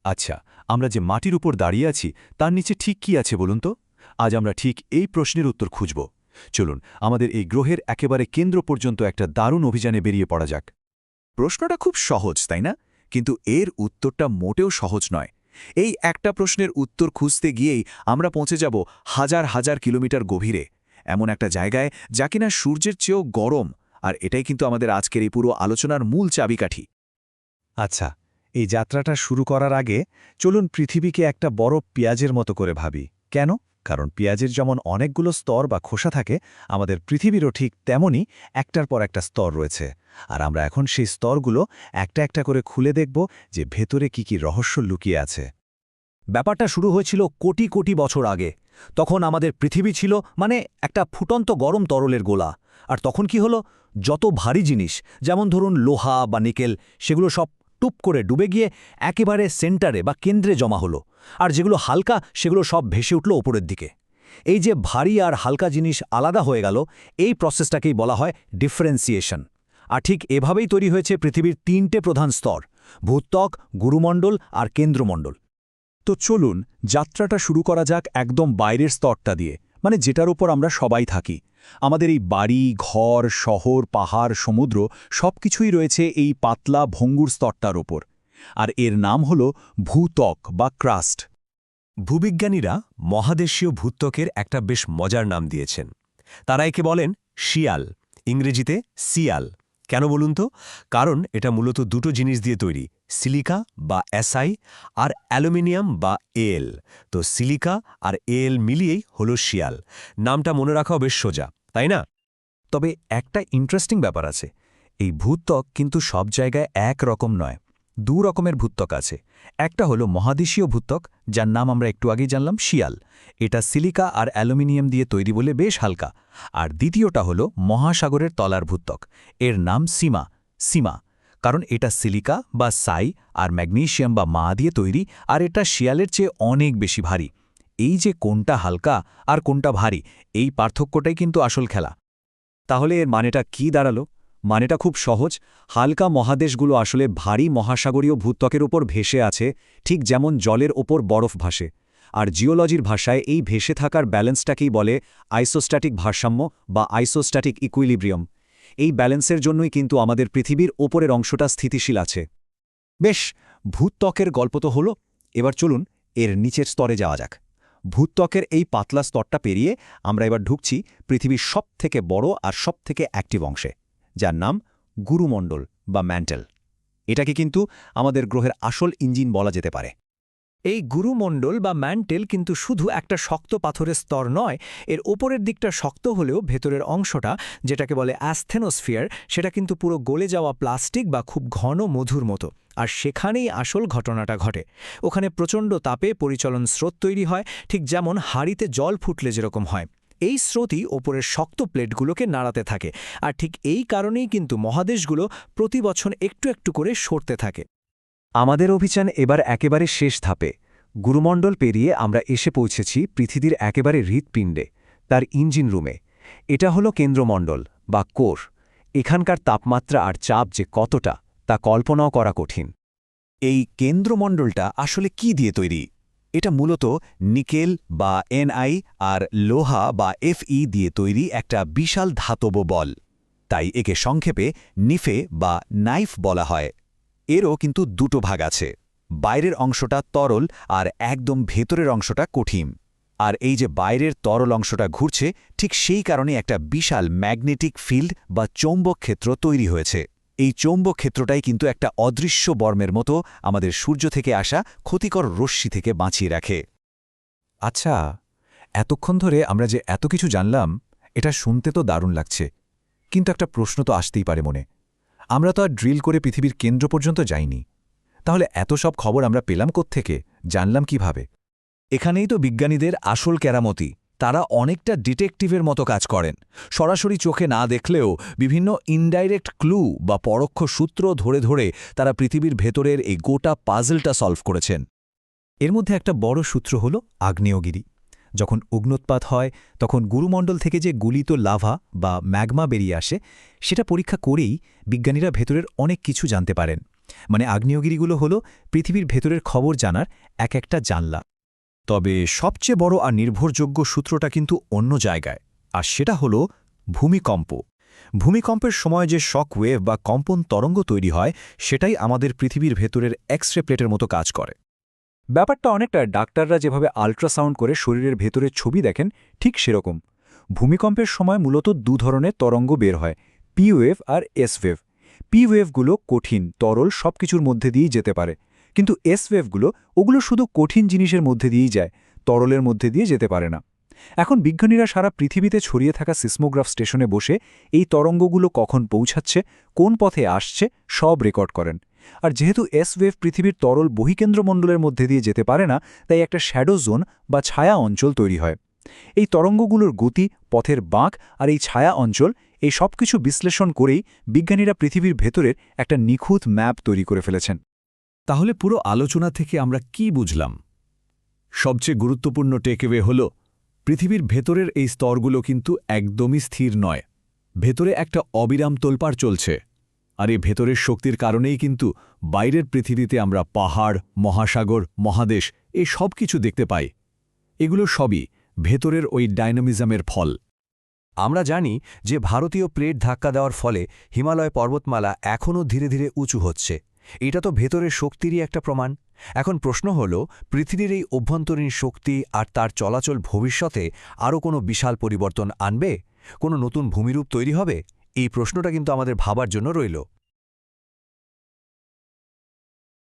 আচ্ছা, আমরা যে মাটির উপর দাঁড়িয়ে আছি তার নিচে ঠিক কি আছে বলুন তো? আজ আমরা ঠিক এই প্রশ্নের উত্তর খুঁজব। চলুন আমাদের এই গ্রহের একেবারে কেন্দ্র পর্যন্ত একটা দারুণ অভিযানে বেরিয়ে পড়া যাক। প্রশ্নটা খুব সহজ তাই না? কিন্তু এর উত্তরটা মোটেও সহজ নয়। এই একটা প্রশ্নের উত্তর খুঁজতে গিয়েই আমরা পৌঁছে যাব হাজার হাজার কিলোমিটার গভীরে, এমন একটা জায়গায় যা কিনা সূর্যের চেয়েও গরম। আর এটাই কিন্তু আমাদের আজকের এই পুরো আলোচনার মূল চাবিকাঠি। আচ্ছা, এই যাত্রাটা শুরু করার আগে চলুন পৃথিবীকে একটা বড় পেঁয়াজের মতো করে ভাবি। কেন? কারণ পেঁয়াজের যেমন অনেকগুলো স্তর বা খোসা থাকে, আমাদের পৃথিবীরও ঠিক তেমনই একটার পর একটা স্তর রয়েছে। আর আমরা এখন সেই স্তরগুলো একটা একটা করে খুলে দেখব যে ভেতরে কি রহস্য লুকিয়ে আছে। ব্যাপারটা শুরু হয়েছিল কোটি কোটি বছর আগে। তখন আমাদের পৃথিবী ছিল একটা ফুটন্ত গরম তরলের গোলা। আর তখন কি হলো, যত ভারী জিনিস যেমন ধরুন লোহা বা নিকেল, সেগুলো সব টুপ করে ডুবে গিয়ে একেবারে সেন্টারে বা কেন্দ্রে জমা হলো। আর যেগুলো হালকা সেগুলো সব ভেসে উঠল ওপরের দিকে। এই যে ভারী আর হালকা জিনিস আলাদা হয়ে গেল, এই প্রসেসটাকেই বলা হয় ডিফারেন্সিয়েশন। আর ঠিক এভাবেই তৈরি হয়েছে পৃথিবীর তিনটে প্রধান স্তর: ভূত্বক, গুরুমণ্ডল আর কেন্দ্রমণ্ডল। তো চলুন যাত্রাটা শুরু করা যাক একদম বাইরের স্তরটা দিয়ে, যেটার উপর আমরা সবাই থাকি। আমাদের এই বাড়ি, ঘর, শহর, পাহাড়, সমুদ্র সবকিছুই রয়েছে এই পাতলা ভঙ্গুর স্তরটার ওপর। আর এর নাম হল ভূত্বক বা ক্রাস্ট। ভূবিজ্ঞানীরা মহাদেশীয় ভূত্বকের একটা বেশ মজার নাম দিয়েছেন। তারা একে বলেন শিয়াল, ইংরেজিতে সিয়াল। কেন বলুন তো? কারণ এটা মূলত দুটো জিনিস দিয়ে তৈরি, সিলিকা বা এসআই আর অ্যালুমিনিয়াম বা এল। তো সিলিকা আর এল মিলিয়েই হলো শিয়াল। নামটা মনে রাখাও বেশ সোজা, তাই না? তবে একটা ইন্টারেস্টিং ব্যাপার আছে, এই ভূত্বক কিন্তু সব জায়গায় এক রকম নয়। দু রকমের ভূত্বক আছে। একটা হলো মহাদেশীয় ভূত্বক, যার নাম আমরা একটু আগেই জানলাম, শিয়াল। এটা সিলিকা আর অ্যালুমিনিয়াম দিয়ে তৈরি বলে বেশ হালকা। আর দ্বিতীয়টা হলো মহাসাগরের তলার ভূত্বক, এর নাম সীমা। সীমা কারণ এটা সিলিকা বা সাই আর ম্যাগনেসিয়াম বা মা দিয়ে তৈরি, আর এটা শিয়ালের চেয়ে অনেক বেশি ভারী। এই যে কোনটা হালকা আর কোনটা ভারী, এই পার্থক্যটাই কিন্তু আসল খেলা। তাহলে এর মানেটা কি দাঁড়ালো? মানেটা খুব সহজ। হালকা মহাদেশগুলো আসলে ভারী মহাসাগরীয় ভূত্বকের ওপর ভেসে আছে, ঠিক যেমন জলের ওপর বরফ ভাসে। আর জিওলজির ভাষায় এই ভেসে থাকার ব্যালেন্সটাকেই বলে আইসোস্ট্যাটিক ভারসাম্য বা আইসোস্ট্যাটিক ইকুইলিব্রিয়াম। এই ব্যালেন্সের জন্যই কিন্তু আমাদের পৃথিবীর ওপরের অংশটা স্থিতিশীল আছে। বেশ, ভূত্বকের গল্প তো হলো, এবার চলুন এর নিচের স্তরে যাওয়া যাক। ভূত্বকের এই পাতলা স্তরটা পেরিয়ে আমরা এবার ঢুকছি পৃথিবীর সবথেকে বড় আর সবথেকে অ্যাক্টিভ অংশে, যার নাম গুরুমণ্ডল বা ম্যান্টেল। এটাকে কিন্তু আমাদের গ্রহের আসল ইঞ্জিন বলা যেতে পারে। এই গুরুমণ্ডল বা ম্যান্টেল কিন্তু শুধু একটা শক্ত পাথরের স্তর নয়। এর ওপরের দিকটা শক্ত হলেও ভেতরের অংশটা, যেটাকে বলে অ্যাস্থেনোস্ফিয়ার, সেটা কিন্তু পুরো গলে যাওয়া প্লাস্টিক বা খুব ঘন মধুর মতো। আর সেখানেই আসল ঘটনাটা ঘটে। ওখানে প্রচণ্ড তাপে পরিচলন স্রোত তৈরি হয়, ঠিক যেমন হাঁড়িতে জল ফুটলে যেরকম হয়। এই স্রোতই ওপরের শক্ত প্লেটগুলোকে নাড়াতে থাকে। আর ঠিক এই কারণেই কিন্তু মহাদেশগুলো প্রতি বছর একটু একটু করে সরতে থাকে। আমাদের অভিযান এবার একেবারে শেষ ধাপে। গুরুমণ্ডল পেরিয়ে আমরা এসে পৌঁছেছি পৃথিবীর একেবারে হৃৎপিণ্ডে, তার ইঞ্জিন রুমে। এটা হলো কেন্দ্রমণ্ডল বা কোর। এখানকার তাপমাত্রা আর চাপ যে কতটা, তা কল্পনাও করা কঠিন। এই কেন্দ্রমণ্ডলটা আসলে কি দিয়ে তৈরি? এটা মূলত নিকেল বা এনআই আর লোহা বা এফই দিয়ে তৈরি একটা বিশাল ধাতব বল। তাই একে সংক্ষেপে নিফে বা নাইফ বলা হয়। এরও কিন্তু দুটো ভাগ আছে, বাইরের অংশটা তরল আর একদম ভেতরের অংশটা কঠিন। আর এই যে বাইরের তরল অংশটা ঘুরছে, ঠিক সেই কারণে একটা বিশাল ম্যাগনেটিক ফিল্ড বা চৌম্বক ক্ষেত্র তৈরি হয়েছে। এই চৌম্বক ক্ষেত্রটাই কিন্তু একটা অদৃশ্য বর্মের মতো আমাদের সূর্য থেকে আসা ক্ষতিকর রশ্মি থেকে বাঁচিয়ে রাখে। আচ্ছা, এতক্ষণ ধরে আমরা যে এত কিছু জানলাম, এটা শুনতে তো দারুণ লাগছে। কিন্তু একটা প্রশ্ন তো আসতেই পারে মনে। আমরা তো আর ড্রিল করে পৃথিবীর কেন্দ্র পর্যন্ত যাইনি। তাহলে এত সব খবর আমরা পেলাম কোত্থেকে, জানলাম কিভাবে? এখানেই তো বিজ্ঞানীদের আসল কেরামতি। তারা অনেকটা ডিটেকটিভের মতো কাজ করেন। সরাসরি চোখে না দেখলেও বিভিন্ন ইনডাইরেক্ট ক্লু বা পরোক্ষ সূত্র ধরে ধরে তারা পৃথিবীর ভেতরের এই গোটা পাজলটা সলভ করেছেন। এর মধ্যে একটা বড় সূত্র হল আগ্নেয়গিরি। যখন অগ্ন্যুৎপাত হয়, তখন গুরুমণ্ডল থেকে যে গুলিত লাভা বা ম্যাগমা বেরিয়ে আসে, সেটা পরীক্ষা করেই বিজ্ঞানীরা ভেতরের অনেক কিছু জানতে পারেন। মানে আগ্নেয়গিরিগুলো হলো পৃথিবীর ভেতরের খবর জানার এক একটা জানলা। তবে সবচেয়ে বড় আর নির্ভরযোগ্য সূত্রটা কিন্তু অন্য জায়গায়, আর সেটা হলো ভূমিকম্প। ভূমিকম্পের সময় যে শক ওয়েভ বা কম্পন তরঙ্গ তৈরি হয়, সেটাই আমাদের পৃথিবীর ভেতরের এক্স-রে প্লেটের মতো কাজ করে। ব্যাপারটা অনেকটা ডাক্তাররা যেভাবে আল্ট্রাসাউন্ড করে শরীরের ভেতরের ছবি দেখেন, ঠিক সেরকম। ভূমিকম্পের সময় মূলত দু ধরনের তরঙ্গ বের হয়, পি ওয়েভ আর এস ওয়েভ। পি ওয়েভগুলো কঠিন, তরল সবকিছুর মধ্যে দিয়েই যেতে পারে, কিন্তু এস ওয়েভগুলো ওগুলো শুধু কঠিন জিনিসের মধ্যে দিয়েই যায়, তরলের মধ্যে দিয়ে যেতে পারে না। এখন বিজ্ঞানীরা সারা পৃথিবীতে ছড়িয়ে থাকা সিসমোগ্রাফ স্টেশনে বসে এই তরঙ্গগুলো কখন পৌঁছাচ্ছে, কোন পথে আসছে, সব রেকর্ড করেন। আর যেহেতু এস ওয়েভ পৃথিবীর তরল বহিকেন্দ্রমণ্ডলের মধ্যে দিয়ে যেতে পারে না, তাই একটা শ্যাডো জোন বা ছায়া অঞ্চল তৈরি হয়। এই তরঙ্গগুলোর গতি, পথের বাঁক আর এই ছায়া অঞ্চল, এই সব কিছু বিশ্লেষণ করেই বিজ্ঞানীরা পৃথিবীর ভেতরের একটা নিখুঁত ম্যাপ তৈরি করে ফেলেছেন। তাহলে পুরো আলোচনা থেকে আমরা কি বুঝলাম? সবচেয়ে গুরুত্বপূর্ণ টেকঅ্যাওয়ে হল, পৃথিবীর ভেতরের এই স্তরগুলো কিন্তু একদমই স্থির নয়। ভেতরে একটা অবিরাম তোলপাড় চলছে। আর এই ভেতরের শক্তির কারণেই কিন্তু বাইরের পৃথিবীতে আমরা পাহাড়, মহাসাগর, মহাদেশ এই সব কিছু দেখতে পাই। এগুলো সবই ভেতরের ওই ডাইনামিজমের ফল। আমরা জানি যে ভারতীয় প্লেট ধাক্কা দেওয়ার ফলে হিমালয় পর্বতমালা এখনও ধীরে ধীরে উঁচু হচ্ছে। এটা তো ভেতরের শক্তিরই একটা প্রমাণ। এখন প্রশ্ন হল, পৃথিবীর এই অভ্যন্তরীণ শক্তি আর তার চলাচল ভবিষ্যতে আরও কোনো বিশাল পরিবর্তন আনবে? কোনো নতুন ভূমিরূপ তৈরি হবে? এই প্রশ্নটা কিন্তু আমাদের ভাবার জন্য রইল।